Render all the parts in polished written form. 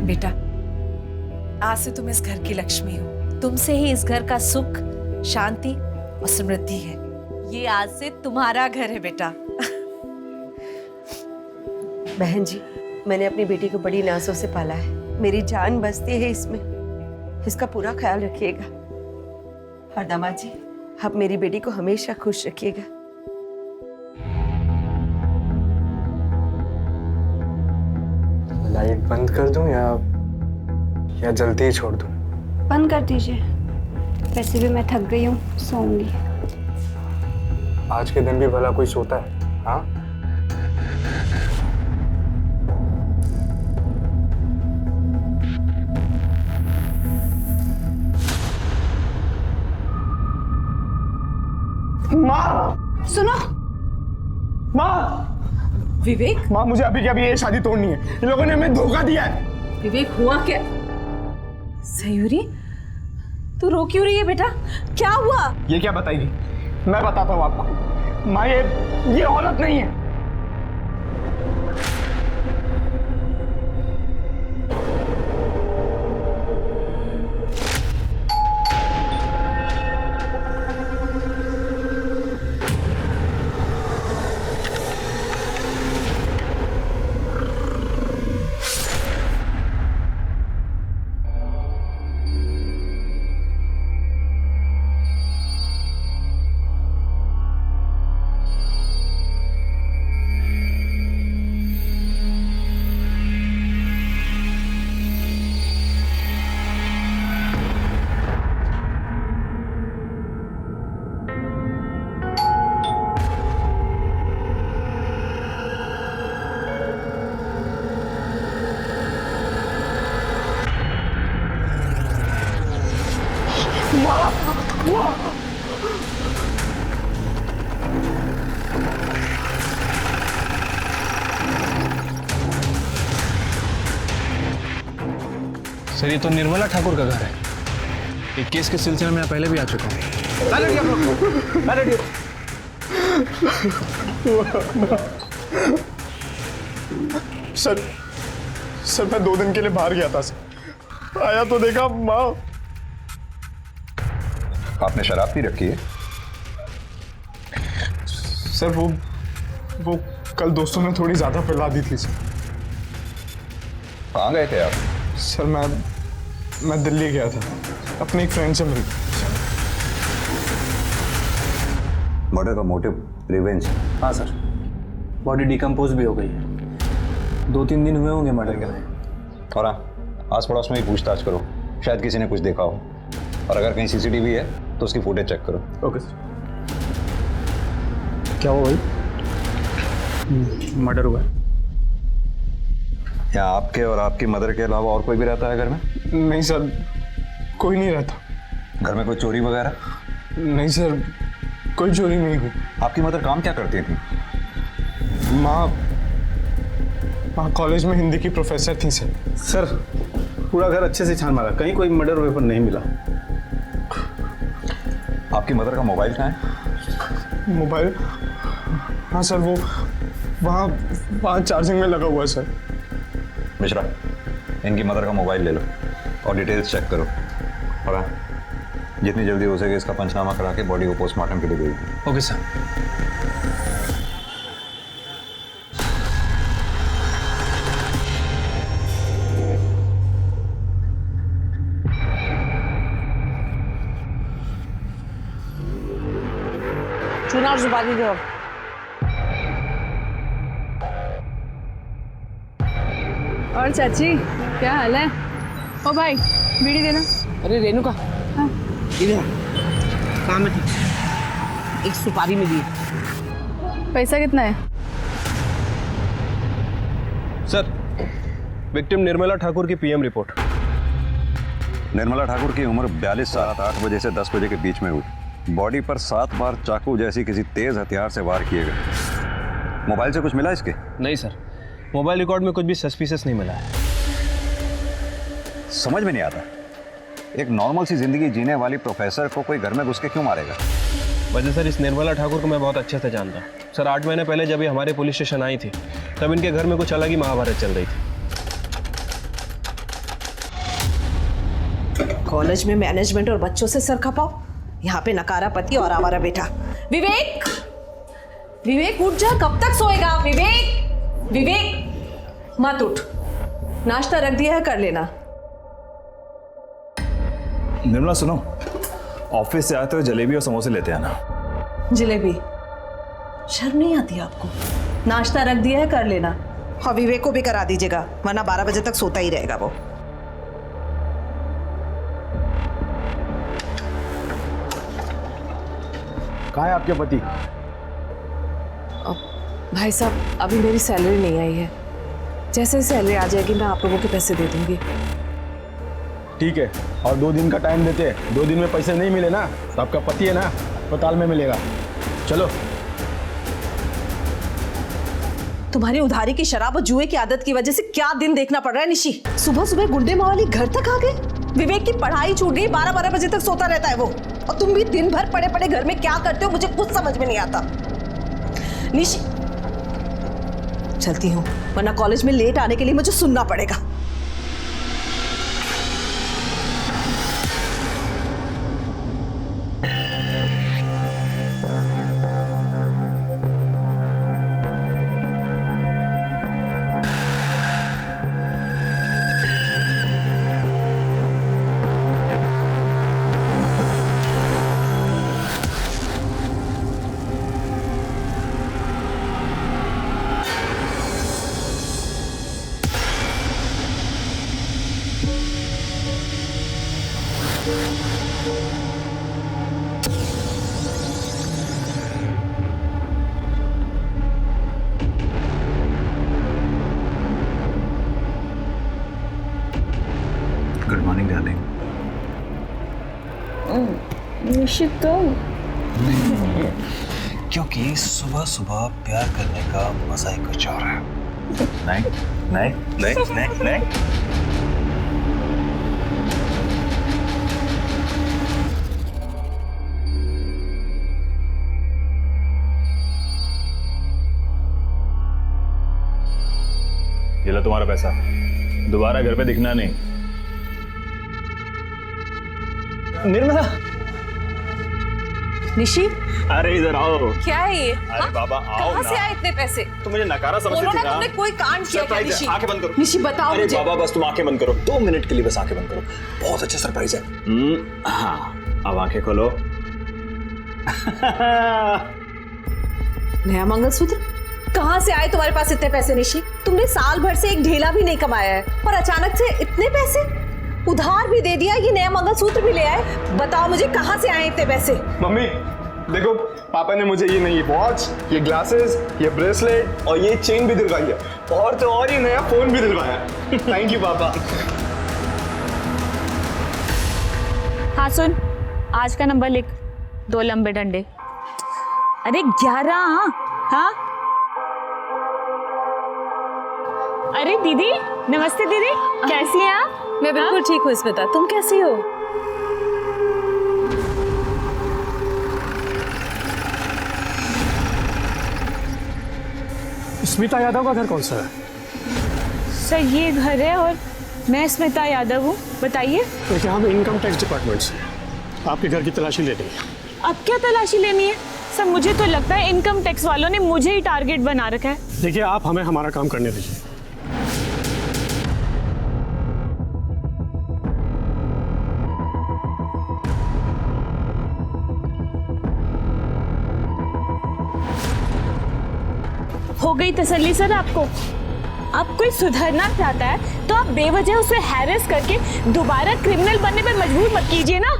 बेटा, आज से तुम इस घर की लक्ष्मी हो। तुमसे ही इस घर का सुख, शांति और समृद्धि है। ये आज से तुम्हारा घर है बेटा। बहन जी, मैंने अपनी बेटी को बड़ी नाजों से पाला है। मेरी जान बसती है इसमें। इसका पूरा ख्याल रखिएगा। और दामाद जी, आप मेरी बेटी को हमेशा खुश रखिएगा। लाइट बंद कर दूं या जल्दी ही छोड़ दूं? बंद कर दीजिए। वैसे भी मैं थक गई हूँ, सोऊंगी। आज के दिन भी भला कोई सोता है? हाँ, माँ! सुनो, माँ! विवेक, माँ, मुझे अभी के अभी ये शादी तोड़नी है। इन लोगों ने हमें धोखा दिया है। विवेक हुआ क्या? सयूरी, तू रो क्यों रही है बेटा? क्या हुआ? ये क्या बताएगी? मैं बताता हूँ आपको। माँ, ये औरत नहीं है। सर, ये तो निर्मला ठाकुर का घर है। ये केस के सिलसिले में मैं पहले भी आ चुका हूँ। सर, मैं 2 दिन के लिए बाहर गया था सर। आया तो देखा माँ। आपने शराब पी रखी है? सर, वो कल दोस्तों ने थोड़ी ज्यादा पिला दी थी सर। कहाँ गए थे आप? सर, मैं दिल्ली गया था अपने एक फ्रेंड से मिलने। मर्डर का मोटिव रिवेंज? हाँ सर, बॉडी डिकम्पोज भी हो गई है। 2-3 दिन हुए होंगे मर्डर के। और हाँ, आस पड़ोस में ही पूछताछ करो, शायद किसी ने कुछ देखा हो। और अगर कहीं सीसीटीवी है तो उसकी फुटेज चेक करो। Okay sir. क्या हुआ भाई? मर्डर हुआ है। यहाँ आपके और आपकी मदर के अलावा और कोई भी रहता है घर में? नहीं सर, कोई नहीं रहता। घर में कोई चोरी वगैरह? नहीं सर, कोई चोरी नहीं हुई। आपकी मदर काम क्या करती थी? माँ कॉलेज में हिंदी की प्रोफेसर थी सर। सर, पूरा घर अच्छे से छान मारा, कहीं कोई मर्डर वेपन नहीं मिला। आपकी मदर का मोबाइल कहाँ है? मोबाइल? हाँ सर, वो वहाँ चार्जिंग में लगा हुआ है सर। मिश्रा, इनकी मदर का मोबाइल ले लो और डिटेल्स चेक करो। और हाँ, जितनी जल्दी हो सके इसका पंचनामा करा के बॉडी को पोस्टमार्टम के लिए भेज दो। Okay sir. चुनाव सुपारी दो। और चाची, क्या हाल है? ओ भाई, बीड़ी देना। अरे रेणुका, हाँ। इधर काम में थी, एक सुपारी में दी। पैसा कितना है? सर, विक्टिम निर्मला ठाकुर की पीएम रिपोर्ट। निर्मला ठाकुर की उम्र 42 साल, 8 बजे से 10 बजे के बीच में हुई। बॉडी पर 7 बार चाकू जैसी किसी तेज हथियार से वार किए गए। मोबाइल से कुछ मिला इसके? नहीं सर, मोबाइल रिकॉर्ड में कुछ भी सस्पिशियस नहीं मिला है। समझ में नहीं आता, एक नॉर्मल सी जिंदगी जीने वाली प्रोफेसर को कोई घर में घुस के क्यों मारेगा? वजह सर, इस निर्मला ठाकुर को मैं बहुत अच्छे से जानता हूँ सर। 8 महीने पहले जब ये हमारे पुलिस स्टेशन आई थी, तब इनके घर में कुछ अलग ही महाभारत चल रही थी। कॉलेज में मैनेजमेंट और बच्चों से सर खपाओ, यहाँ पे नकारा पति और आवारा बेटा। विवेक, विवेक उठ जा, कब तक सोएगा? विवेक, विवेक मत उठ, नाश्ता रख दिया है, कर लेना। निर्मला सुनो, ऑफिस से आते हुए जलेबी और समोसे लेते आना। जलेबी? शर्म नहीं आती आपको? नाश्ता रख दिया है, कर लेना। और विवेक को भी करा दीजिएगा, वरना 12 बजे तक सोता ही रहेगा वो। कहाँ है आपके पति? भाई साहब, अभी मेरी सैलरी नहीं आई है, जैसे सैलरी आ जाएगी मैं आप लोगों के पैसे दे दूंगी। ठीक है, और 2 दिन का टाइम देते हैं। 2 दिन में पैसे नहीं मिले ना तो आपका पति है ना अस्पताल में मिलेगा। चलो। तुम्हारी उधारी की शराब और जुए की आदत की वजह से क्या दिन देखना पड़ रहा है निशी। सुबह सुबह गुंडे मावाली घर तक आ गए। विवेक की पढ़ाई छूट गई, 12-12 बजे तक सोता रहता है वो, और तुम भी दिन भर पड़े पड़े घर में क्या करते हो मुझे कुछ समझ में नहीं आता। निशी, चलती हूँ, वरना कॉलेज में लेट आने के लिए मुझे सुनना पड़ेगा। Good morning darling. निशी तुम? क्योंकि सुबह सुबह प्यार करने का मजा ही कुछ और है। नहीं नहीं नहीं नहीं नहीं। ये लो तुम्हारा पैसा, दोबारा घर पे दिखना नहीं। निर्मला, निशी, अरे इधर आओ। क्या है ये? अरे बाबा आओ कहाँ ना। से आए इतने पैसे? तुम मुझे नकारा समझती बोलो थी ना, ना? तुमने कोई कांड किया क्या? निशी, आंखें बंद करो। निशी बताओ अरे मुझे। बाबा बस तुम आंखें बंद करो, 2 मिनट के लिए बस आंखें बंद करो। बहुत अच्छा सरप्राइज है। हाँ, अब आंखें खोलो। नया मंगलसूत्र? कहाँ से आए तुम्हारे पास इतने पैसे निशी? तुमने साल भर से एक ढेला भी नहीं कमाया है और अचानक से इतने पैसे? उधार भी दे दिया, ये नया मंगलसूत्र भी ले आए। बताओ मुझे कहाँ से आए इतने पैसे? मम्मी देखो, पापा ने मुझे ये नई वॉच, ये ग्लासेस, ये ब्रेसलेट और ये चेन भी दिलवाई है, और तो और ये नया फोन भी दिलवाया। थैंक यू पापा। हाँ सुन, आज का नंबर लिख, 2 लंबे डंडे। अरे 11। हाँ अरे दीदी, नमस्ते दीदी, कैसी हैं आप? मैं बिल्कुल ठीक हूँ स्मिता, तुम कैसी हो? स्मिता यादव का घर कौन सा है? सर ये घर है और मैं स्मिता यादव हूँ। बताइए। देखिए, हम इनकम टैक्स डिपार्टमेंट से आपके घर की तलाशी लेनी है। अब क्या तलाशी लेनी है? सर मुझे तो लगता है इनकम टैक्स वालों ने मुझे ही टारगेट बना रखा है। देखिए, आप हमें हमारा काम करने दीजिए। हो गई तसल्ली सर आपको? अब कोई सुधरना चाहता है तो आप बेवजह उसे हैरेस करके दोबारा क्रिमिनल बनने पर मजबूर मत कीजिए ना।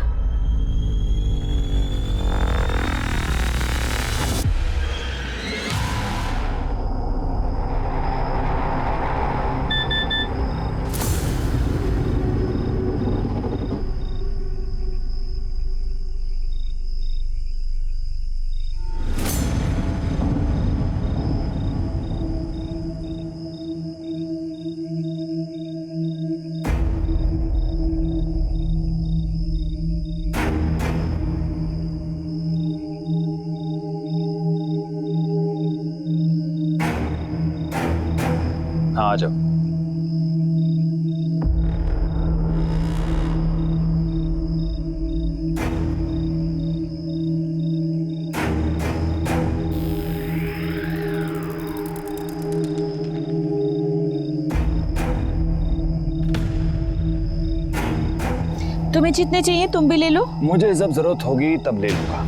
तुम्हें जितने चाहिए तुम भी ले लो। मुझे जब जरूरत होगी तब ले लूंगा।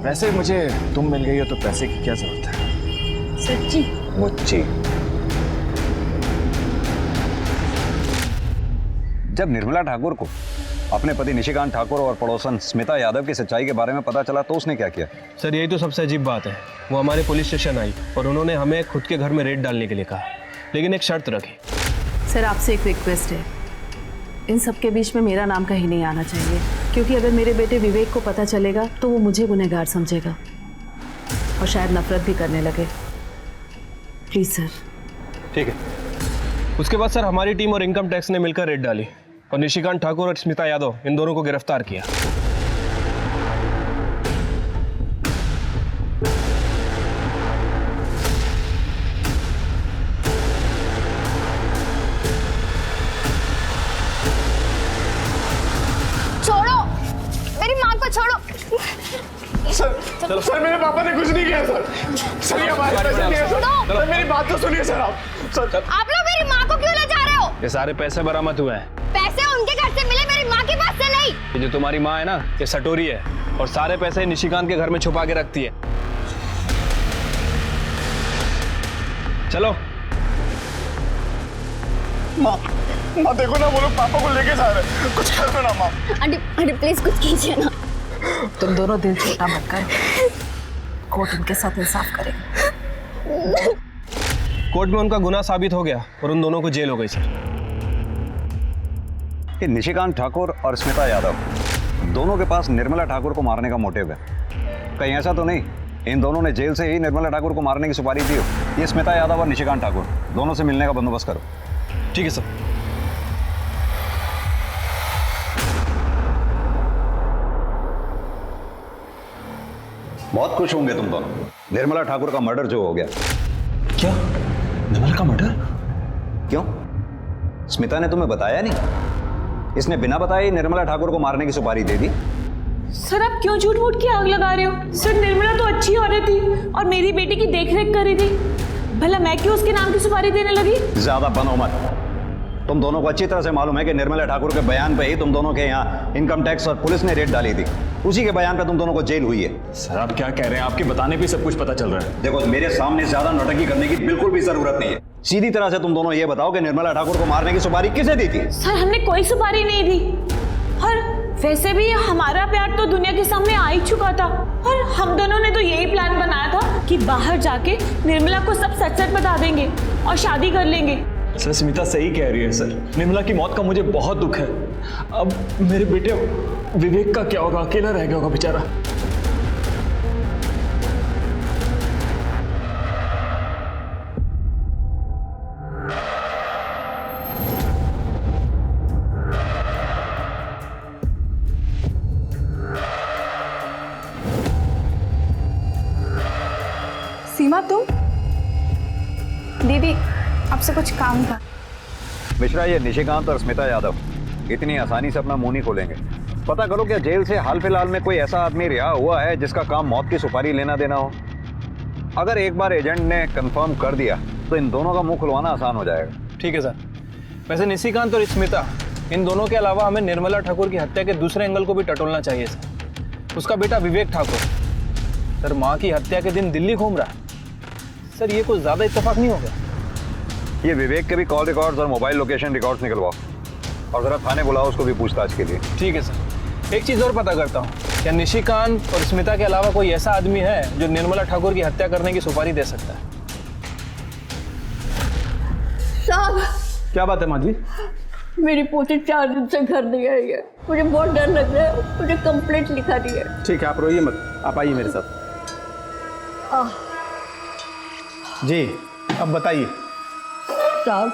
वैसे मुझे तुम मिल गई हो तो पैसे की क्या जरूरत है? सच्ची? मुच्ची। जब निर्मला ठाकुर को अपने पति निशिकांत ठाकुर और पड़ोसन स्मिता यादव की सच्चाई के बारे में पता चला तो उसने क्या किया? सर यही तो सबसे अजीब बात है। वो हमारे पुलिस स्टेशन आई और उन्होंने हमें खुद के घर में रेड डालने के लिए कहा, लेकिन एक शर्त रखी। सर आपसे एक रिक्वेस्ट है, इन सब के बीच में मेरा नाम कहीं नहीं आना चाहिए, क्योंकि अगर मेरे बेटे विवेक को पता चलेगा तो वो मुझे गुनहगार समझेगा और शायद नफरत भी करने लगे। Please sir. ठीक है। उसके बाद सर हमारी टीम और इनकम टैक्स ने मिलकर रेड डाली और निशिकांत ठाकुर और स्मिता यादव इन दोनों को गिरफ्तार किया। छोड़ो मेरी माँ को, छोड़ो। सर मेरे पापा ने कुछ नहीं किया सर। सर ये हमारे पैसे नहीं है सर। सर मेरी बात तो सुनिए सर आप। सर आप लोग मेरी माँ को क्यों ले जा रहे हो? ये सारे पैसे बरामद हुए हैं। पैसे उनके घर से मिले, मेरी माँ के पास से नहीं। ये जो तुम्हारी माँ है ना, ये सटोरी है और सारे पैसे निशिकांत के घर में छुपा के रखती है। चलो। माँ देखो ना, वो लोग पापा को लेके जा रहे हैं, कुछ कर दो ना माँ। आंटी प्लीज कुछ कीजिए ना। तुम दोनों दिल छोटा मत कर, कोर्ट उनके साथ इंसाफ करेगा। कोर्ट में उनका गुनाह साबित हो गया और उन दोनों को जेल हो गई सर। कि निशिकांत ठाकुर और स्मिता यादव दोनों के पास निर्मला ठाकुर को मारने का मोटिव है। कहीं ऐसा तो नहीं इन दोनों ने जेल से ही निर्मला ठाकुर को मारने की सुपारी दी हो? ये स्मिता यादव और निशिकांत ठाकुर दोनों से मिलने का बंदोबस्त करो। ठीक है सर। बहुत खुश होंगे तुम दोनों, निर्मला ठाकुर का मर्डर जो हो गया। क्या? निर्मला का मर्डर? क्यों, स्मिता ने तुम्हें बताया नहीं? इसने बिना बताए ही निर्मला ठाकुर को मारने की सुपारी दे दी। सर आप क्यों झूठ मूठ की आग लगा रहे हो? सर निर्मला तो अच्छी औरत थी और मेरी बेटी की देखरेख कर रही थी, भला मैं क्यों उसके नाम की सुपारी देने लगी? ज्यादा बनो मत। तुम दोनों को अच्छी तरह से मालूम है कि निर्मला ठाकुर के बयान पे ही तुम दोनों के यहाँ इनकम टैक्स और पुलिस ने रेड डाली थी। उसी के बयान पे तुम दोनों को जेल हुई है। सर आप क्या कह रहे हैं? आपके बताने पे सब कुछ पता चल रहा है। देखो मेरे सामने ज्यादा नौटंकी करने की बिल्कुल भी जरूरत नहीं है। सीधी तरह से तुम दोनों ये बताओ कि निर्मला ठाकुर को मारने की सुपारी किसे दी थी? सर हमने कोई सुपारी नहीं दी और वैसे भी हमारा प्यार तो दुनिया के सामने आ ही चुका था और हम दोनों ने तो यही प्लान बनाया था कि बाहर जाके निर्मला को सब सच सच बता देंगे और शादी कर लेंगे। सर स्मिता सही कह रही है सर, निर्मला की मौत का मुझे बहुत दुख है। अब मेरे बेटे विवेक का क्या होगा? अकेला रह गया होगा बेचारा। सीमा तुम? दीदी आपसे कुछ काम था। मिश्रा, ये निशिकांत और स्मिता यादव इतनी आसानी से अपना मुंह नहीं खोलेंगे। पता करो क्या जेल से हाल फिलहाल में कोई ऐसा आदमी रिहा हुआ है जिसका काम मौत की सुपारी लेना देना हो? अगर एक बार एजेंट ने कंफर्म कर दिया तो इन दोनों का मुंह खुलवाना आसान हो जाएगा। ठीक है सर। वैसे निशिकांत और स्मिता इन दोनों के अलावा हमें निर्मला ठाकुर की हत्या के दूसरे एंगल को भी टटोलना चाहिए सर। उसका बेटा विवेक ठाकुर सर माँ की हत्या के दिन दिल्ली घूम रहा है। सर ये कुछ ज्यादा इत्तेफाक नहीं हो गया? ये विवेक के भी कॉल रिकॉर्ड्स और मोबाइल लोकेशन रिकॉर्ड्स निकलवाओ और जरा थाने बुलाओ उसको भी पूछताछ के लिए। ठीक है सर। एक चीज और पता करता हूँ, क्या निशिकांत और स्मिता के अलावा कोई ऐसा आदमी है जो निर्मला ठाकुर की हत्या करने की सुपारी दे सकता है? साहब क्या बात है माँ जी? मेरी पोती 4 दिन से घर नहीं आई है, मुझे बहुत डर लग रहा है। मुझे कंप्लेंट लिखा दी है। ठीक है आप रोइए मत, आप आइए मेरे साथ। जी अब बताइए। साहब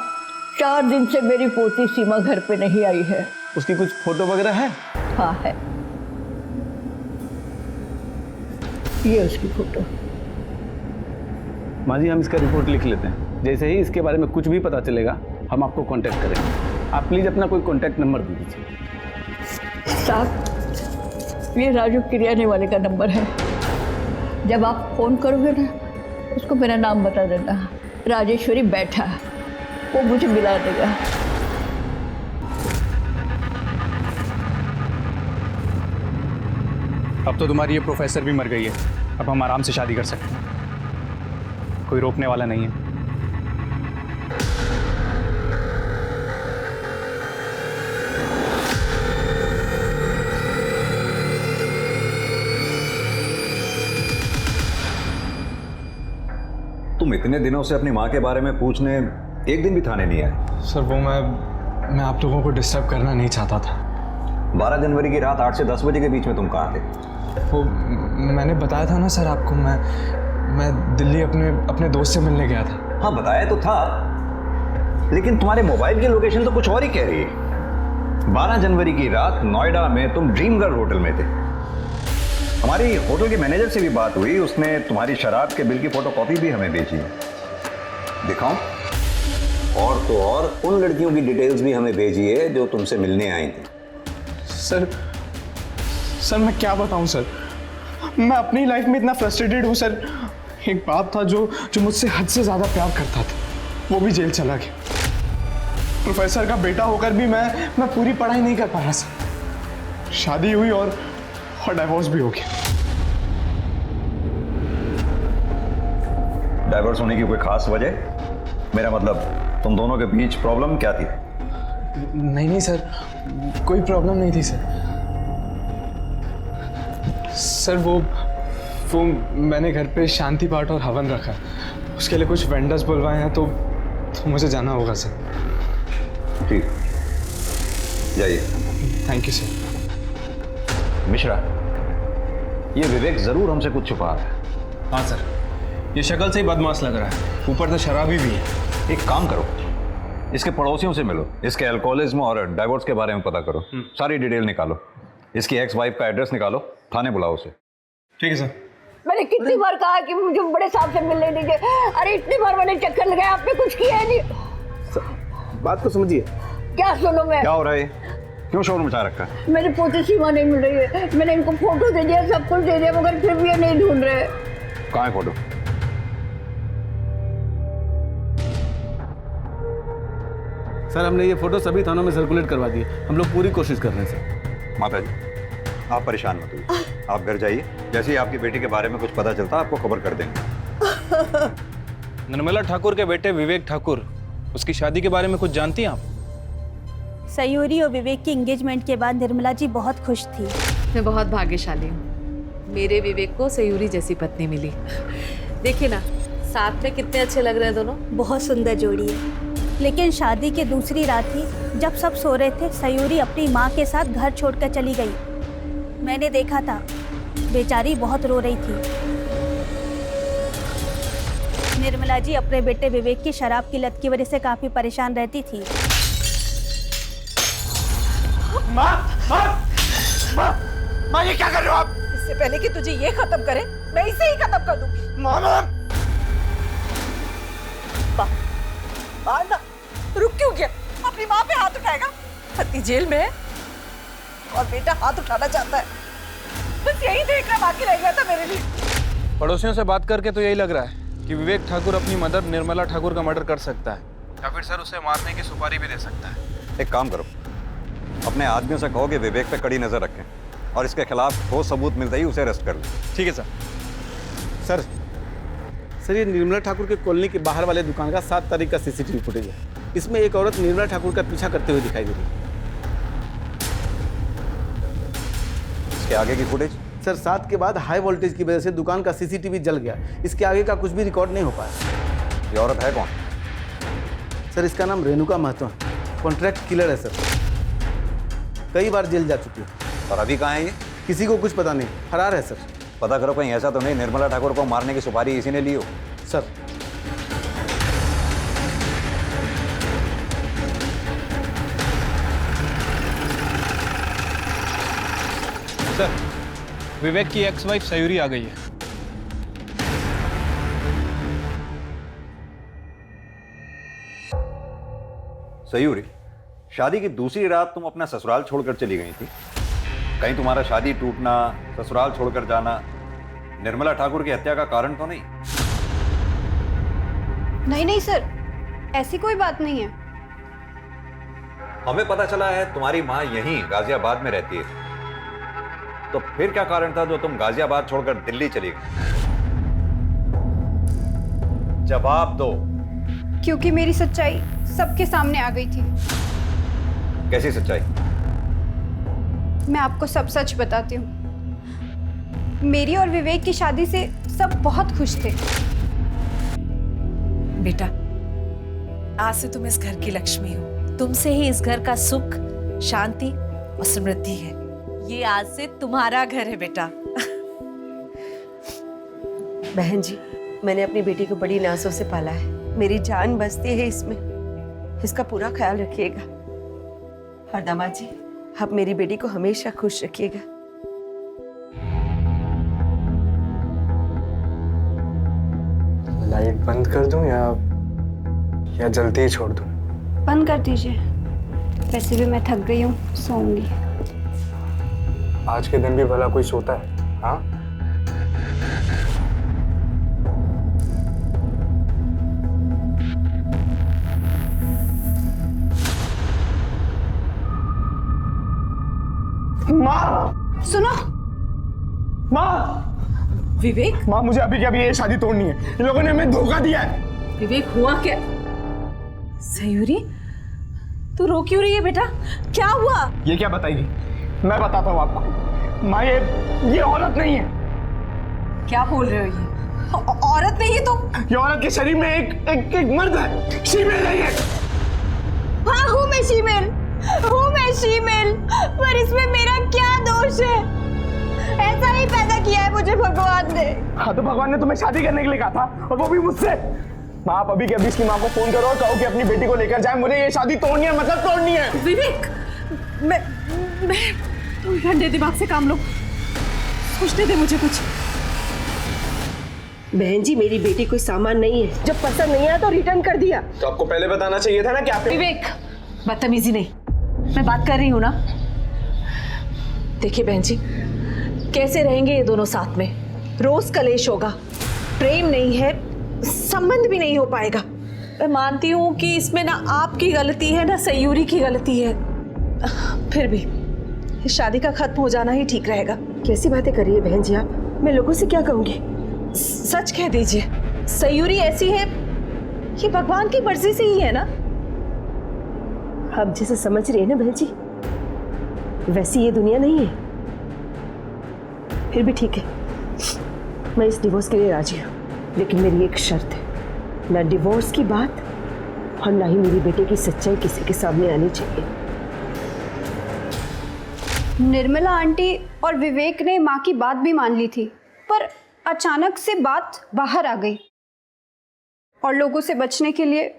4 दिन से मेरी पोती सीमा घर पे नहीं आई है। उसकी कुछ फोटो वगैरह है? हाँ है, ये उसकी फोटो। माँ जी हम इसका रिपोर्ट लिख लेते हैं, जैसे ही इसके बारे में कुछ भी पता चलेगा हम आपको कांटेक्ट करेंगे। आप प्लीज़ अपना कोई कांटेक्ट नंबर दे दीजिए। साहब ये राजू किरियाने वाले का नंबर है, जब आप फ़ोन करोगे ना उसको मेरा नाम बता देना, राजेश्वरी बैठा, वो मुझे मिला देगा। अब तो तुम्हारी ये प्रोफेसर भी मर गई है, अब हम आराम से शादी कर सकते हैं, कोई रोकने वाला नहीं है। तुम इतने दिनों से अपनी माँ के बारे में पूछने एक दिन भी थाने नहीं आए। सर वो मैं आप लोगों को डिस्टर्ब करना नहीं चाहता था। 12 जनवरी की रात 8 से 10 बजे के बीच में तुम कहाँ थे? वो मैंने बताया था ना सर आपको, मैं दिल्ली अपने दोस्त से मिलने गया था। हाँ बताया तो था, लेकिन तुम्हारे मोबाइल की लोकेशन तो कुछ और ही कह रही है। 12 जनवरी की रात नोएडा में तुम ड्रीम गर्ल होटल में थे। हमारी होटल के मैनेजर से भी बात हुई, उसने तुम्हारी शराब के बिल की फोटोकॉपी भी हमें भेजी है। दिखाऊं? और तो और उन लड़कियों की डिटेल्स भी हमें भेजी है जो तुमसे मिलने आई थी। सर मैं क्या बताऊं सर, मैं अपनी लाइफ में इतना फ्रस्ट्रेटेड हूं सर। एक बाप था जो मुझसे हद से ज्यादा प्यार करता था, वो भी जेल चला गया। प्रोफेसर का बेटा होकर भी मैं पूरी पढ़ाई नहीं कर पाया सर। शादी हुई और डाइवोर्स भी हो गया। डाइवोर्स होने की कोई खास वजह? मेरा मतलब तुम दोनों के बीच प्रॉब्लम क्या थी? नहीं सर, कोई प्रॉब्लम नहीं थी सर। सर वो मैंने घर पे शांति पाठ और हवन रखा, उसके लिए कुछ वेंडर्स बुलवाए हैं, तो मुझे जाना होगा सर। ठीक, जाइए। Thank you sir. मिश्रा, ये विवेक जरूर हमसे कुछ छुपा रहा है। हाँ सर, ये शक्ल से ही बदमाश लग रहा है, ऊपर से शराबी भी है। एक काम करो, इसके पड़ोसियों से मिलो, इसके अल्कोहलिज्म और डाइवोर्स के बारे में पता करो, सारी डिटेल निकालो, इसकी एक्स वाइफ का एड्रेस निकालो, थाने बुलाओ उसे। ठीक है सर। मैंने कितनी बार कहा कि मुझे बड़े साहब से मिलने दीजिए, अरे इतनी बार मैंने चक्कर लगाया, आपने कुछ किया है नहीं। बात को समझिए। क्या सुनो मैं, क्या हो रहा है? क्यों शोर मचा रखा है? मेरी पोती सीमा नहीं मिल रही है। मैंने इनको फोटो दे दिया, सब कुछ दे दिया, मगर फिर भी ये नहीं ढूंढ रहे। कहाँ है फोटो? सर हमने ये फोटो सभी थानों में सर्कुलेट करवा दिए, हम लोग पूरी कोशिश कर रहे हैं सर। माता जी, आप परेशान मत होइए, आप घर जाइए, जैसे ही आपकी बेटी के बारे में कुछ पता चलता आपको खबर कर देंगे। निर्मला ठाकुर के बेटे विवेक ठाकुर, उसकी शादी के बारे में कुछ जानती हैं आप? सयूरी और विवेक की एंगेजमेंट के बाद निर्मला जी बहुत खुश थी। मैं बहुत भाग्यशाली हूँ, मेरे विवेक को सयूरी जैसी पत्नी मिली। देखिए ना, साथ में कितने अच्छे लग रहे हैं दोनों। बहुत सुंदर जोड़ी है। लेकिन शादी के दूसरी रात ही जब सब सो रहे थे, सयूरी अपनी माँ के साथ घर छोड़कर चली गई। मैंने देखा था, बेचारी बहुत रो रही थी। निर्मला जी अपने बेटे विवेक की शराब की लत की वजह से काफी परेशान रहती थी। माँ ये क्या कर रहे हो आप? इससे पहले कि तुझे ये खत्म करे, मैं इसे ही खत्म कर दूंगी। मामा, रुक क्यों गया? अपनी माँ पे हाथ उठाएगा? पति जेल में है और बेटा हाथ उठाना चाहता है। बस यही देखना बाकी रह गया था मेरे लिए। पड़ोसियों से बात करके तो यही लग रहा है कि विवेक ठाकुर अपनी मदर निर्मला ठाकुर का मर्डर कर सकता है, या फिर सर उसे मारने की सुपारी भी दे सकता है। एक काम करो, अपने आदमियों से कहो कि विवेक पे कड़ी नजर रखें और इसके खिलाफ ठोस सबूत मिलते ही उसे अरेस्ट कर लें। ठीक है सर। सर ये निर्मला ठाकुर के कॉलोनी के बाहर वाले दुकान का 7 तारीख का सीसीटीवी फुटेज है। इसमें एक औरत निर्मला ठाकुर का पीछा करते हुए दिखाई दे रही है। इसके आगे की फुटेज? सर 7 के बाद हाई वोल्टेज की वजह से दुकान का सीसीटीवी जल गया, इसके आगे का कुछ भी रिकॉर्ड नहीं हो पाया। ये औरत है कौन? सर इसका नाम रेणुका महतो है, कॉन्ट्रैक्ट किलर है सर, कई बार जेल जा चुकी है। और अभी कहाँ है ये? किसी को कुछ पता नहीं, फरार है सर। पता करो कहीं ऐसा तो नहीं निर्मला ठाकुर को मारने की सुपारी इसी ने ली हो। सर सर, विवेक की एक्स वाइफ सयूरी आ गई है। सयूरी, शादी की दूसरी रात तुम अपना ससुराल छोड़कर चली गई थी, कहीं तुम्हारा शादी टूटना, ससुराल छोड़कर जाना निर्मला ठाकुर की हत्या का कारण तो नहीं? नहीं सर, ऐसी कोई बात नहीं है। हमें पता चला है तुम्हारी माँ यहीं गाजियाबाद में रहती है। तो फिर क्या कारण था जो तुम गाजियाबाद छोड़कर दिल्ली चली गई? जवाब दो। क्योंकि मेरी सच्चाई सबके सामने आ गई थी। कैसी सच्चाई? मैं आपको सब सच बताती हूँ। मेरी और विवेक की शादी से सब बहुत खुश थे। बेटा, आज से तुम इस घर की लक्ष्मी हो। तुमसे ही इस घर का सुख, शांति और समृद्धि है। ये आज से तुम्हारा घर है बेटा। बहन जी, मैंने अपनी बेटी को बड़ी नाजों से पाला है। मेरी जान बसती है इसमें। इसका पूरा ख्याल रखिएगा। और दामाद जी, आप मेरी बेटी को हमेशा खुश रखिएगा। लाइट बंद कर दूं या जल्दी ही छोड़ दूं? बंद कर दीजिए। वैसे भी मैं थक गई हूँ, सोऊंगी। आज के दिन भी भला कोई सोता है? हाँ, माँ! सुनो, माँ! विवेक, माँ, मुझे अभी के अभी ये शादी तोड़नी है। इन लोगों ने हमें धोखा दिया है। विवेक हुआ क्या? सयूरी, तू रो क्यों रही है बेटा? क्या हुआ? ये क्या बताएगी? मैं बताता हूँ आपको। माँ, ये औरत नहीं है। क्या बोल रहे हो? ये औरत नहीं है तो? ये औरत के शरीर में एक मर्द है। शीमेल नहीं है। हाँ, हूँ मैं शीमेल, पर इसमें मेरा क्या दोष है? ऐसा ही पैदा किया है मुझे भगवान ने। हाँ, तो भगवान ने तुम्हें शादी करने के लिए कहा था, और वो भी मुझसे। माँ, आप अभी के अभी इसकी माँ को फोन करो और कहो कि अपनी बेटी को लेकर जाए। मुझे ये शादी तोड़नी है, मतलब तोड़नी है। विवेक, मैं तुम ठंडे दिमाग से काम लो। सोचने दे मुझे कुछ। बहन जी, मेरी बेटी कोई सामान नहीं है। जब पसंद नहीं आया तो रिटर्न कर दिया। तो आपको पहले बताना चाहिए था ना कि आप। विवेक, बदतमीजी नहीं, मैं बात कर रही हूँ ना। देखिए बहन जी, कैसे रहेंगे ये दोनों साथ में? रोज कलेश होगा, प्रेम नहीं है, संबंध भी नहीं हो पाएगा। मैं मानती हूँ कि इसमें ना आपकी गलती है ना सयूरी की गलती है, फिर भी इस शादी का खत्म हो जाना ही ठीक रहेगा। कैसी बातें कर रही है बहन जी आप? मैं लोगों से क्या कहूँगी? सच कह दीजिए, सयूरी ऐसी है, ये भगवान की मर्जी से ही है ना। आप जैसे समझ रही है ना बहन जी, वैसी ये दुनिया नहीं है। फिर भी ठीक है, मैं इस डिवोर्स के लिए राजी हूँ, लेकिन मेरी एक शर्त है। ना डिवोर्स की बात और ना ही मेरी बेटे की सच्चाई किसी के सामने आनी चाहिए। निर्मला आंटी और विवेक ने माँ की बात भी मान ली थी, पर अचानक से बात बाहर आ गई और लोगों से बचने के लिए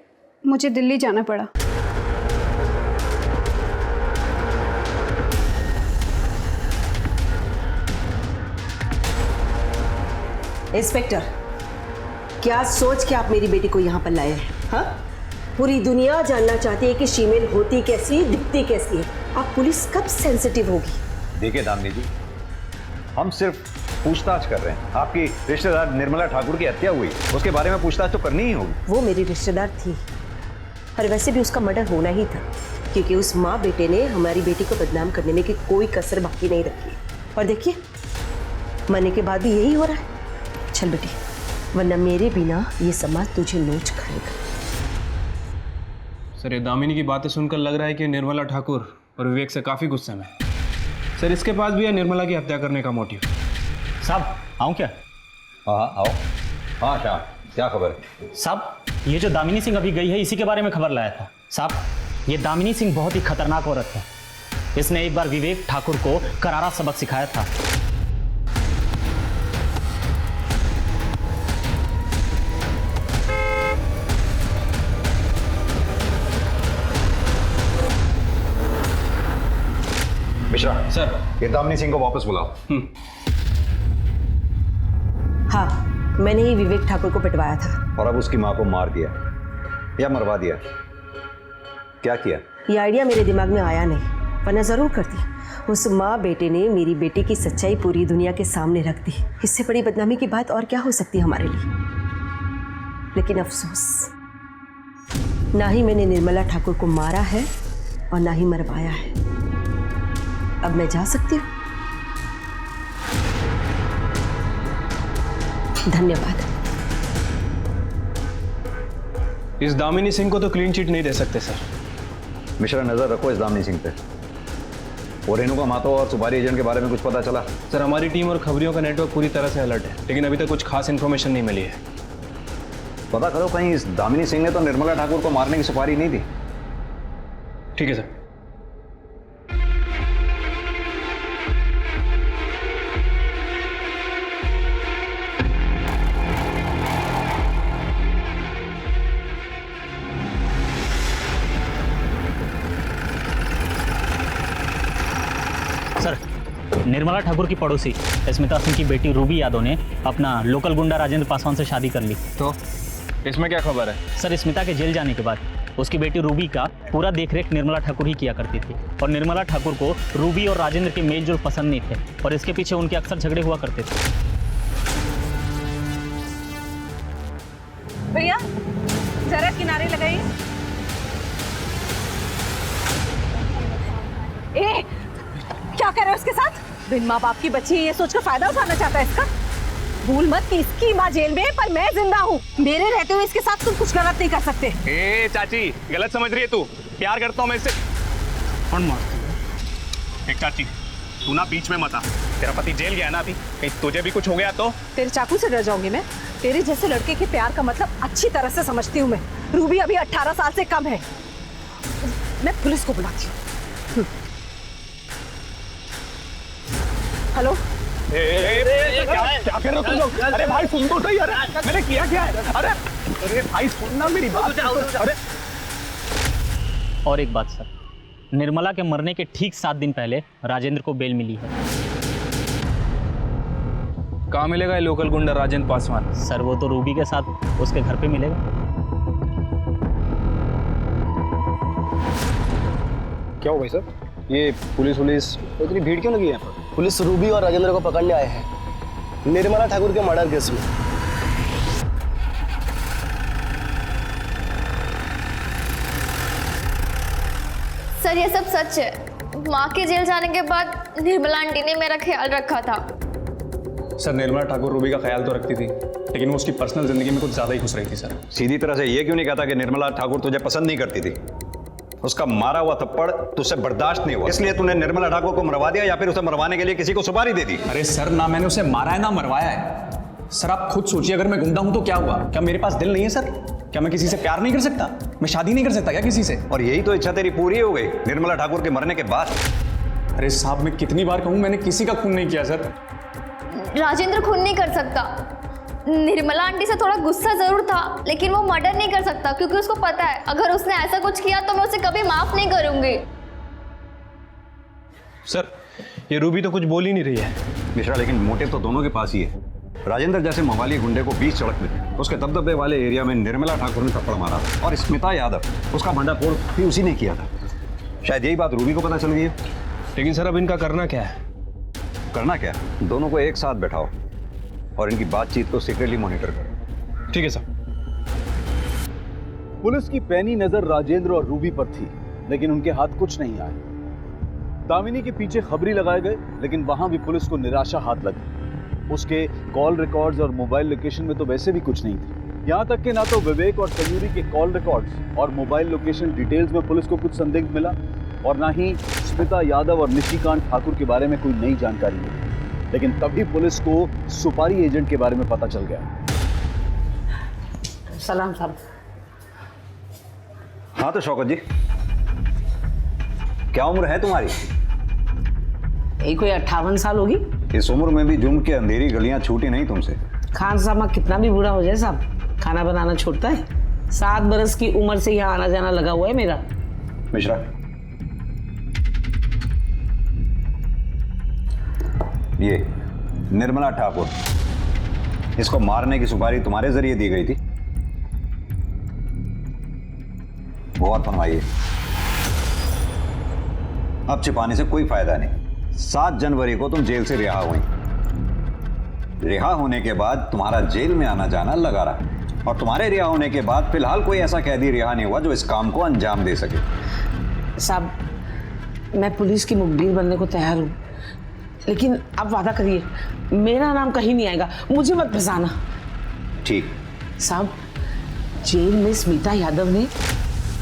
मुझे दिल्ली जाना पड़ा। इंस्पेक्टर, क्या सोच के आप मेरी बेटी को यहाँ पर लाए हैं? हाँ, पूरी दुनिया जानना चाहती है कि शीमेल होती कैसी, दिखती कैसी है। आप पुलिस कब सेंसिटिव होगी? देखिए दामिनी जी, हम सिर्फ पूछताछ कर रहे हैं। आपकी रिश्तेदार निर्मला ठाकुर की हत्या हुई, उसके बारे में पूछताछ तो करनी ही होगी। वो मेरी रिश्तेदार थी, और वैसे भी उसका मर्डर होना ही था, क्योंकि उस माँ बेटे ने हमारी बेटी को बदनाम करने में की कोई कसर बाकी नहीं रखी। और देखिए, मरने के बाद भी यही हो रहा है। चल बेटी, वरना मेरे बिना ये समाज तुझे नोच खाएगा। सर, ये दामिनी की बातें सुनकर लग रहा है कि निर्मला ठाकुर और विवेक से काफ़ी गुस्से में। सर, इसके पास भी है निर्मला की हत्या करने का मोटिव। साहब, आऊँ क्या? हाँ आओ। हाँ शाह, क्या खबर है? साहब, ये जो दामिनी सिंह अभी गई है, इसी के बारे में खबर लाया था। साहब, ये दामिनी सिंह बहुत ही खतरनाक औरत है। इसने एक बार विवेक ठाकुर को करारा सबक सिखाया था। मिश्रा सर, ये दामिनी सिंह को वापस बुलाओ। हाँ, मैंने ही विवेक ठाकुर को पिटवाया था। और अब उसकी माँ को मार दिया या मरवा दिया? क्या किया? ये आइडिया मेरे दिमाग में आया नहीं, वरना जरूर करती। उस माँ बेटे ने मेरी बेटी की सच्चाई पूरी दुनिया के सामने रख दी। इससे बड़ी बदनामी की बात और क्या हो सकती है हमारे लिए? लेकिन अफसोस, ना ही मैंने निर्मला ठाकुर को मारा है और ना ही मरवाया है। अब मैं जा सकती हूँ? धन्यवाद। इस दामिनी सिंह को तो क्लीन चिट नहीं दे सकते सर। मिश्रा, नजर रखो इस दामिनी सिंह पे। और रेणुका मातो और सुपारी एजेंट के बारे में कुछ पता चला? सर हमारी टीम और खबरियों का नेटवर्क पूरी तरह से अलर्ट है, लेकिन अभी तक कुछ खास इन्फॉर्मेशन नहीं मिली है। पता करो, कहीं इस दामिनी सिंह ने तो निर्मला ठाकुर को मारने की सुपारी नहीं दी। ठीक है सर। सर, निर्मला ठाकुर की पड़ोसी स्मिता सिंह की बेटी रूबी यादव ने अपना लोकल गुंडा राजेंद्र पासवान से शादी कर ली। तो इसमें क्या खबर है? सर, स्मिता के जेल जाने के बाद उसकी बेटी रूबी का पूरा देखरेख निर्मला ठाकुर ही किया करती थी, और निर्मला ठाकुर को रूबी और राजेंद्र के मेल जोल पसंद नहीं थे, और इसके पीछे उनके अक्सर झगड़े हुआ करते थे। भैया जरा किनारे लगाइए। ए, क्या कर रहे हो उसके साथ? बिन माँ बाप की बच्ची ये सोचकर फायदा उठाना चाहता है इसका। भूल मत कि इसकी माँ जेल में है पर मैं जिंदा हूँ। मेरे रहते हुए इसके साथ तुम कुछ गलत नहीं कर सकते। ए चाची, गलत समझ रही है तू। प्यार करता हूँ मैं इससे। कौन मारती है? एक चाची, तू ना बीच में मत आ। तेरा पति जेल गया ना अभी, कहीं तुझे भी कुछ हो गया तो? तेरे चाकू से डर जाऊंगी मैं? तेरे जैसे लड़के के प्यार का मतलब अच्छी तरह से समझती हूँ मैं। रूबी अभी 18 साल से कम है। मैं पुलिस को बुलाती हूँ। हेलो, क्या कर रहे हो तुम लोग? अरे भाई सुन तो सही। अरे मैंने किया क्या है? अरे भाई सुनना मेरी बात। अरे और एक बात सर, निर्मला के मरने के ठीक 7 दिन पहले राजेंद्र को बेल मिली है। कहाँ मिलेगा ये लोकल गुंडा राजेंद्र पासवान? सर, वो तो रूबी के साथ उसके घर पे मिलेगा। क्या हो भाई साहब? ये पुलिस इतनी भीड़ क्यों लगी है यहाँ पर? पुलिस रूबी और राजेंद्र को पकड़ने आए हैं निर्मला ठाकुर के मर्डर केस में। सर, ये सब सच है। माँ के जेल जाने के बाद निर्मला आंटी ने मेरा ख्याल रखा था। सर, निर्मला ठाकुर रूबी का ख्याल तो रखती थी, लेकिन वो उसकी पर्सनल जिंदगी में कुछ ज्यादा ही खुश रही थी सर। सीधी तरह से ये क्यों नहीं कहता कि निर्मला ठाकुर तुझे पसंद नहीं करती थी? उसका मारा हुआ थप्पड़ तुझसे बर्दाश्त नहीं हुआ, इसलिए तूने निर्मला ठाकुर को मरवा दिया, या फिर उसे मरवाने के लिए किसी को सुपारी दे दी? अरे सर, ना मैंने उसे मारा है ना मरवाया है। सर आप खुद सोचिए, अगर मैं गुंडा हूं तो क्या हुआ? क्या मेरे पास दिल नहीं है सर? क्या मैं किसी से प्यार नहीं कर सकता? मैं शादी नहीं कर सकता क्या किसी से? और यही तो इच्छा तेरी पूरी हो गई निर्मला ठाकुर के मरने के बाद? अरे साहब, मैं कितनी बार कहूं, मैंने किसी का खून नहीं किया सर। राजेंद्र खून नहीं कर सकता। निर्मला आंटी से थोड़ा गुस्सा जरूर था, लेकिन वो मर्डर नहीं कर सकता, क्योंकि उसको पता है अगर उसने ऐसा कुछ किया तो मैं उसे कभी माफ नहीं करूंगी। सर, ये रूबी तो कुछ बोल ही नहीं रही है। मिश्रा, लेकिन मोटिव तो दोनों के पास ही है। राजेंद्र जैसे मवाली गुंडे को बीच सड़क में उसके दबदबे वाले एरिया में निर्मला ठाकुर ने थप्पड़ मारा, और स्मिता यादव उसका भंडाफोड़ भी उसी ने किया था। शायद यही बात रूबी को पता चल गई है। लेकिन सर, अब इनका करना क्या है? करना क्या? दोनों को एक साथ बैठाओ और इनकी बातचीत को सीक्रेटली मॉनिटर करो। ठीक है सर। पुलिस की पैनी नजर राजेंद्र और रूबी पर थी, लेकिन उनके हाथ कुछ नहीं आए। दामिनी के पीछे खबरी लगाए गए, लेकिन वहां भी पुलिस को निराशा हाथ लगी। उसके कॉल रिकॉर्ड्स और मोबाइल लोकेशन में तो वैसे भी कुछ नहीं थी। यहां तक कि ना तो विवेक और सयूरी के कॉल रिकॉर्ड्स और मोबाइल लोकेशन डिटेल्स में पुलिस को कुछ संदिग्ध मिला, और ना ही स्मिता यादव और निशिकांत ठाकुर के बारे में कोई नई जानकारी मिली। लेकिन तभी पुलिस को सुपारी एजेंट के बारे में पता चल गया। सलाम साहब। हाँ तो शौकत जी, क्या उम्र है तुम्हारी? यही कोई 58 साल होगी। इस उम्र में भी जुर्म की अंधेरी गलियां छूटी नहीं तुमसे। खान साहब कितना भी बूढ़ा हो जाए साहब, खाना बनाना छोड़ता है। 7 बरस की उम्र से यहाँ आना जाना लगा हुआ है मेरा। मिश्रा, ये निर्मला ठाकुर, इसको मारने की सुपारी तुम्हारे जरिए दी गई थी? गौर फरमाइए, अब छिपाने से कोई फायदा नहीं। 7 जनवरी को तुम जेल से रिहा हुई। रिहा होने के बाद तुम्हारा जेल में आना जाना लगा रहा, और तुम्हारे रिहा होने के बाद फिलहाल कोई ऐसा कैदी रिहा नहीं हुआ जो इस काम को अंजाम दे सके। साहब, मैं पुलिस की मुखबिर बनने को तैयार हूँ, लेकिन आप वादा करिए मेरा नाम कहीं नहीं आएगा, मुझे मत फंसाना। ठीक। साहब, जेल में स्मिता यादव ने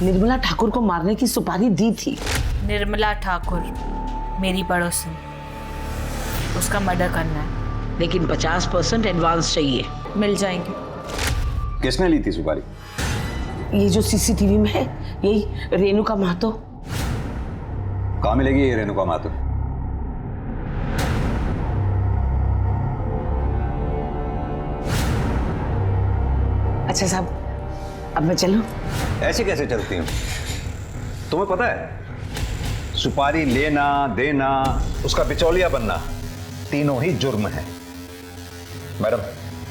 निर्मला ठाकुर को मारने की सुपारी दी थी। निर्मला ठाकुर मेरी पड़ोसन, उसका मर्डर करना है। लेकिन 50% एडवांस चाहिए। मिल जाएंगे। किसने ली थी सुपारी? ये जो सीसीटीवी में है, यही रेणुका महतो। कहाँ मिलेगी ये रेणुका महतो? अच्छा साहब, अब मैं चलूं? ऐसे कैसे चलती हूँ? तुम्हें पता है, सुपारी लेना, देना, उसका बिचौलिया बनना, तीनों ही जुर्म है। मैडम,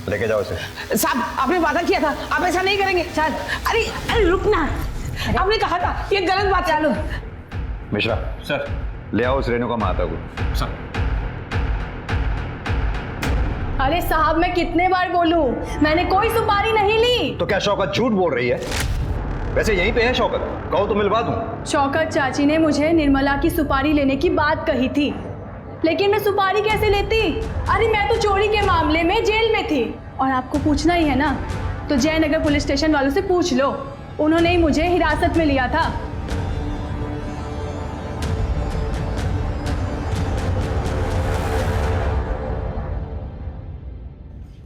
लेके जाओ इसे। साहब, आपने वादा किया था, आप ऐसा नहीं करेंगे। साहब, अरे अरे रुकना, आपने कहा था, ये गलत बात है। चलो मिश्रा सर, ले आओ उस रेणुका महतो को। सर। अरे साहब, मैं कितने बार बोलूं, मैंने कोई सुपारी नहीं ली। तो क्या शौकत झूठ बोल रही है? वैसे यहीं पे है शौकत, कहो तो मिलवा दूं। शौकत चाची ने मुझे निर्मला की सुपारी लेने की बात कही थी, लेकिन मैं सुपारी कैसे लेती? अरे मैं तो चोरी के मामले में जेल में थी, और आपको पूछना ही है ना, तो जयनगर पुलिस स्टेशन वालों से पूछ लो, उन्होंने ही मुझे हिरासत में लिया था।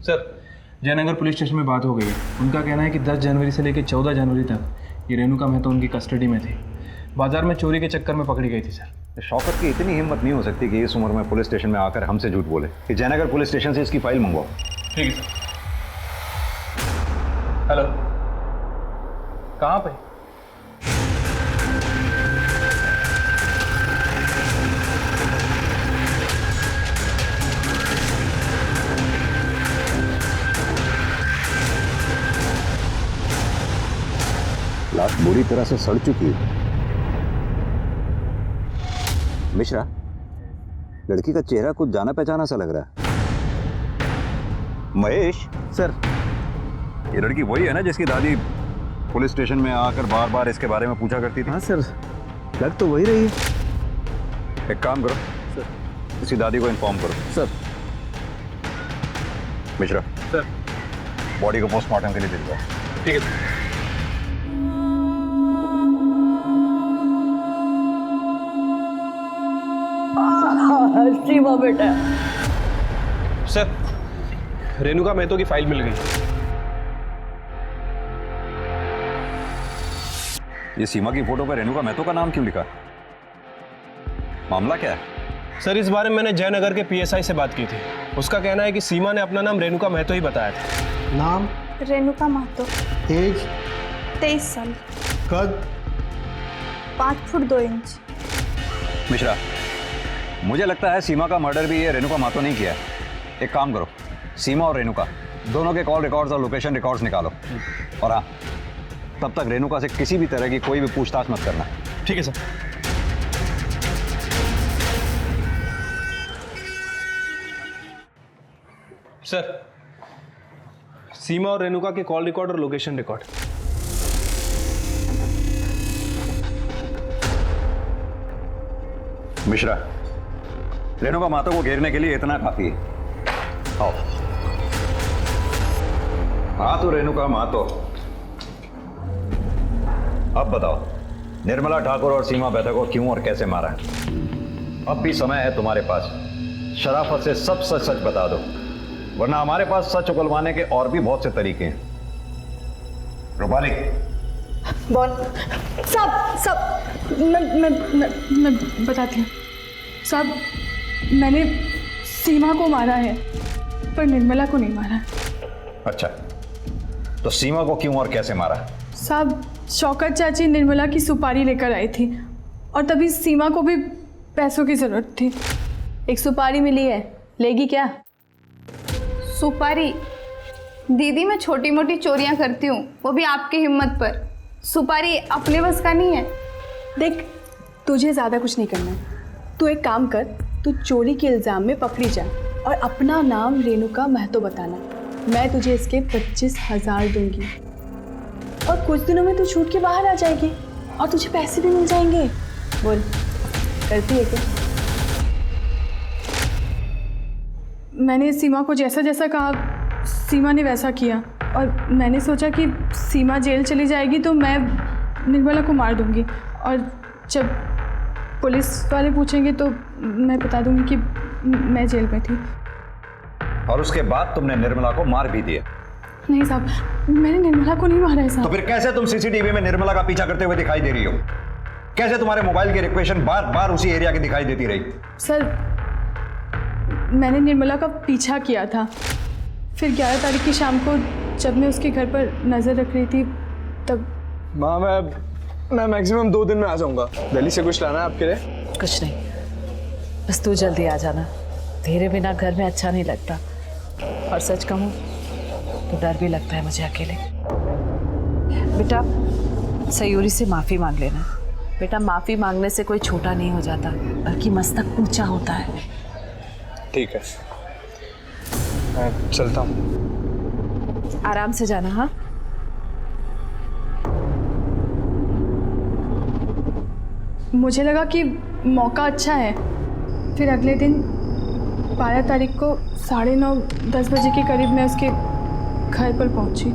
सर, जयनगर पुलिस स्टेशन में बात हो गई है। उनका कहना है कि 10 जनवरी से लेकर 14 जनवरी तक ये रेणुका महतो उनकी कस्टडी में थी। बाजार में चोरी के चक्कर में पकड़ी गई थी सर। शौकत की इतनी हिम्मत नहीं हो सकती कि इस उम्र में पुलिस स्टेशन में आकर हमसे झूठ बोले कि जयनगर पुलिस स्टेशन से इसकी फाइल मंगवाओ। ठीक है सर। हेलो, कहाँ पे? लाश बुरी तरह से सड़ चुकी है। मिश्रा, लड़की का चेहरा कुछ जाना पहचाना सा लग रहा है। महेश सर, ये लड़की वही है ना जिसकी दादी पुलिस स्टेशन में आकर बार बार इसके बारे में पूछा करती थी? हाँ सर, लग तो वही रही है। एक काम करो सर, इसकी दादी को इन्फॉर्म करो। सर। मिश्रा सर, बॉडी को पोस्टमार्टम के लिए दे दो। ठीक है। सीमा बेटा। सर, रेणुका महतो की फाइल मिल गई। ये सीमा की फोटो पर रेणुका महतो का नाम क्यों लिखा? मामला क्या है? सर, इस बारे में मैंने जयनगर के पीएसआई से बात की थी। उसका कहना है कि सीमा ने अपना नाम रेणुका महतो ही बताया था। नाम? रेणुका महतो। एज? 23 साल। कद? 5 फुट 2 इंच। मिश्रा, मुझे लगता है सीमा का मर्डर भी ये रेणुका महतो नहीं किया है। एक काम करो, सीमा और रेणुका दोनों के कॉल रिकॉर्ड्स और लोकेशन रिकॉर्ड्स निकालो, और हाँ, तब तक रेणुका से किसी भी तरह की कोई भी पूछताछ मत करना। ठीक है सर। सर, सीमा और रेणुका के कॉल रिकॉर्ड और लोकेशन रिकॉर्ड। मिश्रा, रेणुका महतो को घेरने के लिए इतना काफी है। आओ। हाँ तो रेणुका महतो, अब बताओ, निर्मला ठाकुर और सीमा बेहता को क्यों और कैसे मारा है? अब भी समय है तुम्हारे पास, शराफत से सब सच सच बता दो, वरना हमारे पास सच उगलवाने के और भी बहुत से तरीके हैं। रूपाली, बोल। सब मैं बताती हूँ। साहब, मैंने सीमा को मारा है, पर निर्मला को नहीं मारा। अच्छा, तो सीमा को क्यों और कैसे मारा? साहब, शौकत चाची निर्मला की सुपारी लेकर आई थी, और तभी सीमा को भी पैसों की जरूरत थी। एक सुपारी मिली है, लेगी क्या? सुपारी? दीदी, मैं छोटी मोटी चोरियां करती हूँ, वो भी आपकी हिम्मत पर। सुपारी अपने बस का नहीं है। देख, तुझे ज़्यादा कुछ नहीं करना है। तू एक काम कर, तू चोरी के इल्ज़ाम में पकड़ी जा और अपना नाम रेणुका महतो बताना। मैं तुझे इसके 25,000 दूंगी, और कुछ दिनों में तू छूट के बाहर आ जाएगी और तुझे पैसे भी मिल जाएंगे। बोल, करती है क्या? मैंने सीमा को जैसा जैसा कहा, सीमा ने वैसा किया। और मैंने सोचा कि सीमा जेल चली जाएगी तो मैं निर्मला को मार दूंगी, और जब पुलिस वाले पूछेंगे तो मैं बता दूंगी कि मैं जेल में थी। और उसके बाद तुमने निर्मला को मार भी दिया? नहीं साहब, मैंने निर्मला को नहीं मारा है साहब। तो फिर कैसे तुम सीसीटीवी में निर्मला का पीछा करते हुए दिखाई दे रही हो? कैसे तुम्हारे मोबाइल की रिक्वेशन बार बार उसी एरिया की दिखाई देती रही? सर, मैंने निर्मला का पीछा किया था, फिर 11 तारीख की शाम को जब मैं उसके घर पर नज़र रख रही थी तब। माँ, मैं मैक्सिमम 2 दिन में आ जाऊंगा। दिल्ली से कुछ लाना है आपके लिए? कुछ नहीं, बस तू जल्दी आ जाना। तेरे बिना घर में अच्छा नहीं लगता, और सच कहूँ तो डर भी लगता है मुझे अकेले। बेटा, सयूरी से माफ़ी मांग लेना। बेटा, माफ़ी मांगने से कोई छोटा नहीं हो जाता, बल्कि मस्तक ऊंचा होता है। ठीक है, मैं चलता हूँ। आराम से जाना। हाँ, मुझे लगा कि मौका अच्छा है, फिर अगले दिन 12 तारीख को 9:30-10 बजे के करीब मैं उसके घर पर पहुंची।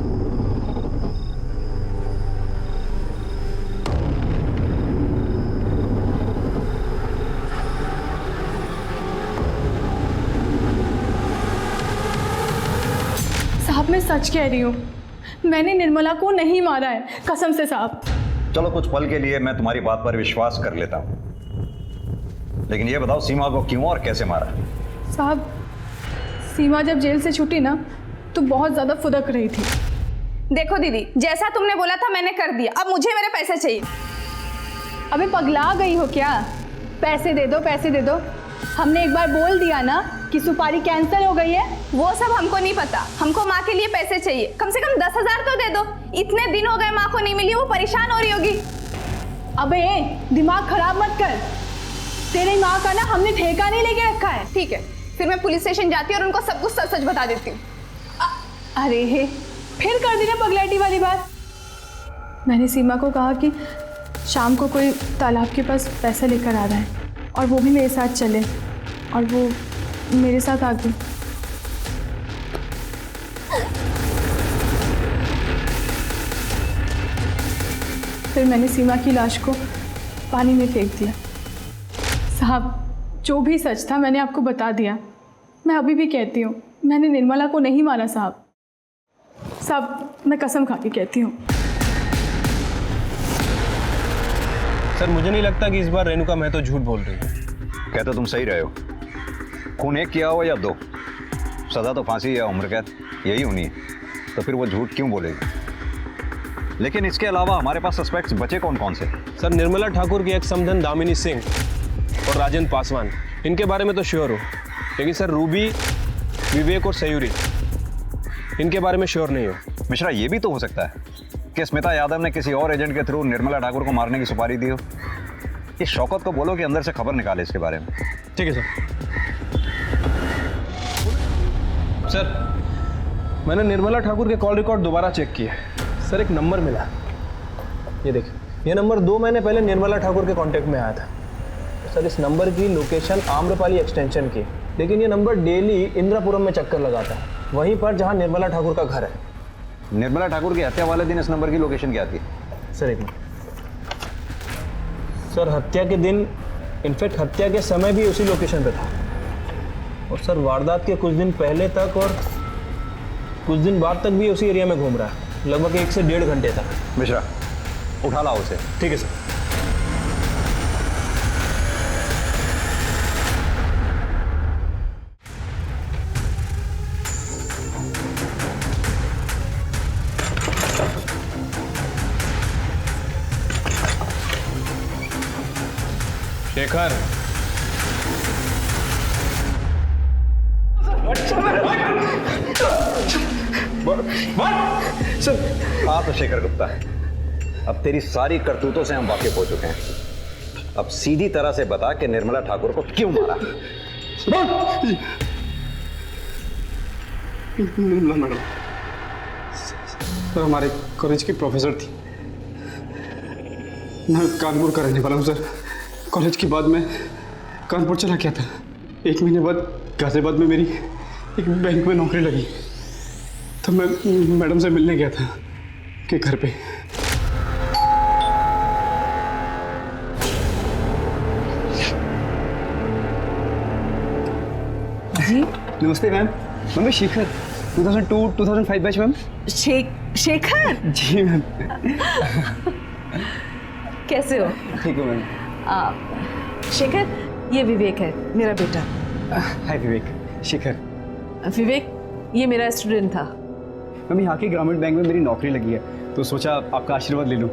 साहब, मैं सच कह रही हूँ, मैंने निर्मला को नहीं मारा है, कसम से साहब। चलो, कुछ पल के लिए मैं तुम्हारी बात पर विश्वास कर लेता हूँ, लेकिन ये बताओ सीमा को क्यों और कैसे मारा? साहब, सीमा जब जेल से छूटी ना तो बहुत ज़्यादा फुदक रही थी। देखो दीदी, जैसा तुमने बोला था मैंने कर दिया, अब मुझे मेरे पैसे चाहिए। अबे पगला गई हो क्या? पैसे दे दो, पैसे दे दो। हमने एक बार बोल दिया ना कि सुपारी कैंसिल हो गई है। वो सब हमको नहीं पता, हमको माँ के लिए पैसे चाहिए। कम से कम 10,000 तो दे दो। इतने दिन हो गए माँ को नहीं मिली, वो परेशान हो रही होगी। अबे दिमाग खराब मत कर, तेरी माँ का ना हमने ठेका नहीं लेके रखा है। ठीक है, फिर मैं पुलिस स्टेशन जाती हूँ और उनको सब कुछ सच सच बता देती हूँ। अरे हे, फिर कर दी ना पगलैटी वाली बात। मैंने सीमा को कहा कि शाम को कोई तालाब के पास पैसा लेकर आ रहा है और वो भी मेरे साथ चले, और वो मेरे साथ आ गई। फिर मैंने सीमा की लाश को पानी में फेंक दिया। साहब, जो भी सच था मैंने आपको बता दिया। मैं अभी भी कहती हूँ, मैंने निर्मला को नहीं मारा साहब। साहब, मैं कसम खा के कहती हूँ। सर, मुझे नहीं लगता कि इस बार रेणुका महतो झूठ बोल रही है। कहते तुम सही रहे हो। खून एक किया हो या 2, सजा तो फांसी या उम्र कैद यही होनी है, तो फिर वो झूठ क्यों बोलेगी? लेकिन इसके अलावा हमारे पास सस्पेक्ट्स बचे कौन कौन से? सर, निर्मला ठाकुर की एक समधन दामिनी सिंह और राजेंद्र पासवान, इनके बारे में तो श्योर हो, लेकिन सर रूबी, विवेक और सयूरी, इनके बारे में श्योर नहीं हो। मिश्रा, ये भी तो हो सकता है कि स्मिता यादव ने किसी और एजेंट के थ्रू निर्मला ठाकुर को मारने की सुपारी दी हो। इस शौकत को बोलो कि अंदर से खबर निकाले इसके बारे में। ठीक है सर। सर, मैंने निर्मला ठाकुर के कॉल रिकॉर्ड दोबारा चेक किए। सर, एक नंबर मिला, ये देखिए, ये नंबर 2 महीने पहले निर्मला ठाकुर के कांटेक्ट में आया था। सर, इस नंबर की लोकेशन आम्रपाली एक्सटेंशन की, लेकिन ये नंबर डेली इंद्रापुरम में चक्कर लगाता है, वहीं पर जहां निर्मला ठाकुर का घर है। निर्मला ठाकुर की हत्या वाले दिन इस नंबर की लोकेशन क्या थी? सर, एक मिनट। सर, हत्या के दिन, इनफैक्ट हत्या के समय भी उसी लोकेशन पे था, और सर वारदात के कुछ दिन पहले तक और कुछ दिन बाद तक भी उसी एरिया में घूम रहा है, लगभग 1 से 1.5 घंटे तक। मिश्रा, उठा लाओ उसे। ठीक है सर। शेखर, हाँ तो शेखर गुप्ता, अब तेरी सारी करतूतों से हम वाकिफ हो चुके हैं। अब सीधी तरह से बता कि निर्मला ठाकुर को क्यों मारा? निर्मला मैडम सर हमारे कॉलेज की प्रोफेसर थी। मैं कानपुर का रहने वाला हूँ सर। कॉलेज के बाद मैं कानपुर चला गया था। 1 महीने बाद गाजियाबाद में मेरी एक बैंक में नौकरी लगी। तो मैं मैडम से मिलने गया था कि घर पे। जी नमस्ते मैम। मैम मैं Shekhar 2002-2005 batch ma'am. Shekhar ji ma'am. कैसे हो? ठीक हो मैम। शेखर ये विवेक है, मेरा बेटा। हाय विवेक। शेखर। विवेक ये मेरा स्टूडेंट था। मैम यहाँ के ग्रामीण बैंक में मेरी नौकरी लगी है, तो सोचा आपका आशीर्वाद ले लूँ।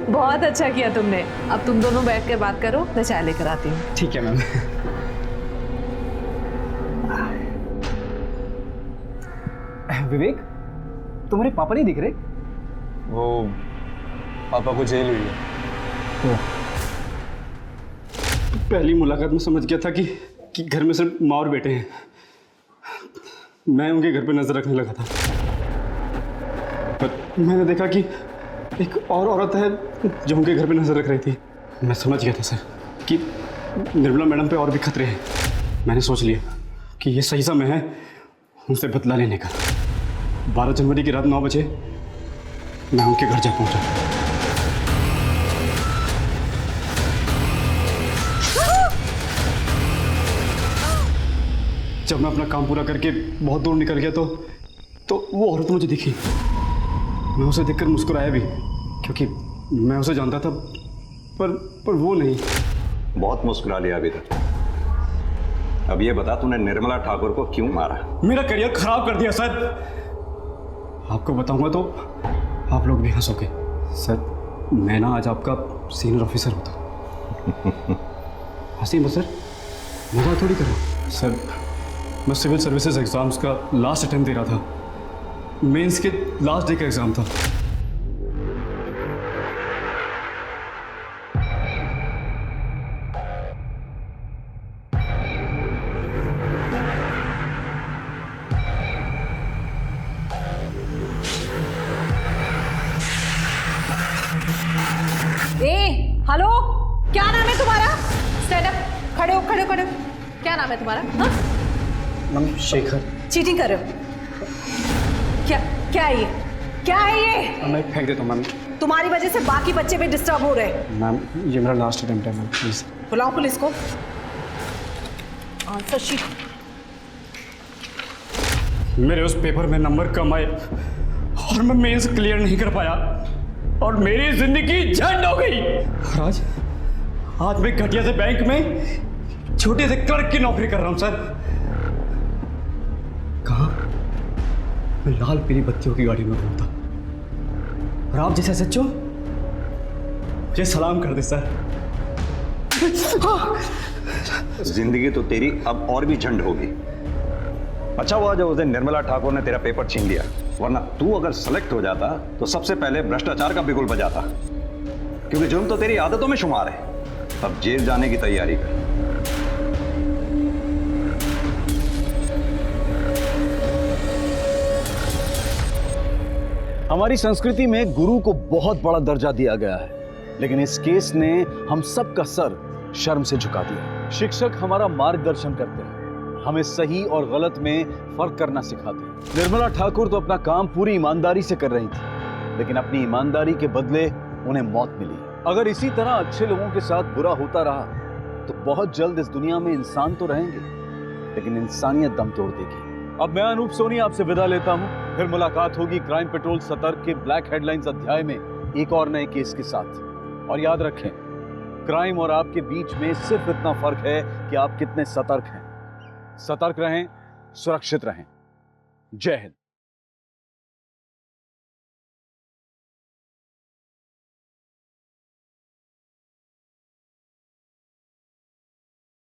बहुत अच्छा किया तुमने। अब तुम दोनों बैठ कर बात करो, मैं चाय लेकर आती हूँ। ठीक है मैम। विवेक तुम्हारे पापा नहीं दिख रहे? वो पापा को जेल हुई है। पहली मुलाकात में समझ गया था कि घर में सिर्फ माँ और बेटे हैं। मैं उनके घर पे नजर रखने लगा था, पर मैंने देखा कि एक और औरत है जो उनके घर पे नजर रख रही थी। मैं समझ गया था सर कि निर्मला मैडम पे और भी खतरे हैं। मैंने सोच लिया कि ये सही समय है उनसे बदला लेने का। 12 जनवरी की रात 9 बजे मैं उनके घर जा पहुंचा। जब मैं अपना काम पूरा करके बहुत दूर निकल गया तो वो औरत मुझे दिखी। मैं उसे देखकर मुस्कुराया भी, क्योंकि मैं उसे जानता था, पर वो नहीं। बहुत मुस्कुरा लिया अभी तक। अब ये बता तूने निर्मला ठाकुर को क्यों मारा? मेरा करियर खराब कर दिया सर। आपको बताऊंगा तो आप लोग भी हंसोगे। सर मैं ना आज आपका सीनियर ऑफिसर होता। हंसी मत सर, मजाक थोड़ी करो। सर मैं सिविल सर्विसेज एग्जाम्स का लास्ट अटेम्प्ट दे रहा था। मेंस के लास्ट डे का एग्जाम था। हेलो, क्या नाम है तुम्हारा? स्टैंड अप, खड़े हो खड़े हो खड़े हो। क्या नाम है तुम्हारा? हाँ? मैम शेखर। चीटिंग कर रहे हो? क्या है ये? क्या है ये? मैं फेंक देता हूँ मैम। तुम्हारी वजह से बाकी बच्चे भी डिस्टर्ब हो रहे हैं। मैम ये मेरा लास्ट अटेम्प्ट है मैम, प्लीज। बुलाओ पुलिस को। Answer sheet. मेरे उस पेपर में नंबर कम आए और मैं मेंस क्लियर नहीं कर पाया और मेरी जिंदगी झंड हो गई। और आज मैं घटिया से बैंक में छोटे से क्लर्क की नौकरी कर रहा हूं सर। कहाँ? मैं लाल पीली बत्तियों की गाड़ी में घूमता और आप जैसे सच्चो मुझे सलाम कर दे सर। जिंदगी तो तेरी अब और भी झंड होगी। अच्छा हुआ जब उस दिन निर्मला ठाकुर ने तेरा पेपर छीन लिया, वरना तू अगर सेलेक्ट हो जाता तो सबसे पहले भ्रष्टाचार का बिगुल बजाता, क्योंकि जुर्म तो तेरी आदतों में शुमार है। अब जेल जाने की तैयारी कर। हमारी संस्कृति में गुरु को बहुत बड़ा दर्जा दिया गया है, लेकिन इस केस ने हम सबका सर शर्म से झुका दिया। शिक्षक हमारा मार्गदर्शन करते हैं, हमें सही और गलत में फर्क करना सिखाते हैं। निर्मला ठाकुर तो अपना काम पूरी ईमानदारी से कर रही थी, लेकिन अपनी ईमानदारी के बदले उन्हें मौत मिली। अगर इसी तरह अच्छे लोगों के साथ बुरा होता रहा तो बहुत जल्द इस दुनिया में इंसान तो रहेंगे, लेकिन इंसानियत दम तोड़ देगी। अब मैं अनूप सोनी आपसे विदा लेता हूं। फिर मुलाकात होगी क्राइम पेट्रोल सतर्क के ब्लैक हेडलाइंस अध्याय में एक और नए केस के साथ। और याद रखें, क्राइम और आपके बीच में सिर्फ इतना फर्क है कि आप कितने सतर्क हैं। सतर्क रहें, सुरक्षित रहें। जय हिंद।